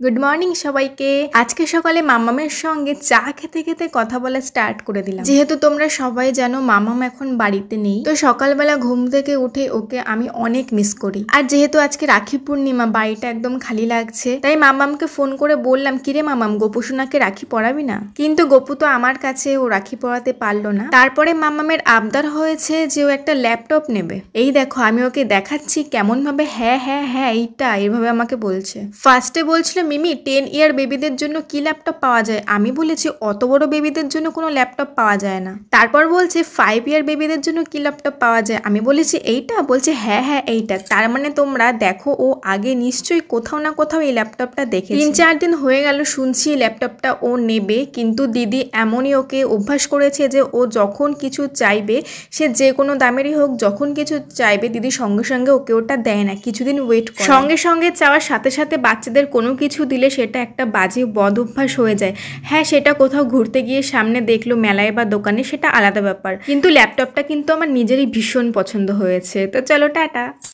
Good morning সবাইকে। আজকে সকালে মামামের সঙ্গে চা খেতে খেতে কথা বলা স্টার্ট করে দিলাম। যেহেতু তোমরা সবাই জানো মামাম এখন বাড়িতে নেই, তো সকালবেলা ঘুম থেকে উঠে ওকে আমি অনেক মিস করি। আর যেহেতু আজকে রাখি পূর্ণিমা, বাড়িটা একদম খালি লাগছে, তাই মামামকে ফোন করে বললাম, কিরে মামাম, গোপু সোনাকে রাখি পরাবি না? কিন্তু গোপু তো আমার কাছে, ও রাখি পরাতে পারলো না। তারপরে মামামের আবদার হয়েছে যে ও একটা ল্যাপটপ নেবে। এই দেখো আমি ওকে দেখাচ্ছি কেমন ভাবে হ্যাঁ হ্যাঁ হ্যাঁ এইটা এইভাবে আমাকে বলছে। ফার্স্টে বলছিল মিমি 10 ইয়ার বেবিদের জন্য কি ল্যাপটপ পাওয়া যায়? আমি বলেছি অত বড় বেবিদের জন্য কোনো ল্যাপটপ পাওয়া যায় না। তারপর বলছে 5 ইয়ার বেবিদের জন্য কি ল্যাপটপ পাওয়া যায়? আমি বলেছি এইটা। বলছে হ্যাঁ হ্যাঁ এইটা। তার মানে তোমরা দেখো ও আগে নিশ্চয়ই কোথাও না কোথাও এই ল্যাপটপটা দেখেছে। 3-4 দিন হয়ে গেল শুনছি ল্যাপটপটা ও নেবে, কিন্তু দিদি এমনই ওকে অভ্যাস করেছে যে ও যখন কিছু চাইবে, সে যে কোনো দামেরই হোক, যখন কিছু চাইবে দিদি সঙ্গে সঙ্গে ওকে ওটা দেয় না, কিছুদিন ওয়েট করে। সঙ্গে সঙ্গে চাওয়ার সাথে সাথে বাচ্চাদের কোনো কিছু দিলে সেটা একটা বাজে বদ অভ্যাস হয়ে যায়। হ্যাঁ, সেটা কোথাও ঘুরতে গিয়ে সামনে দেখলো মেলায় বা দোকানে, সেটা আলাদা ব্যাপার, কিন্তু ল্যাপটপটা কিন্তু আমার নিজেরই ভীষণ পছন্দ হয়েছে। তো চলো টাটা।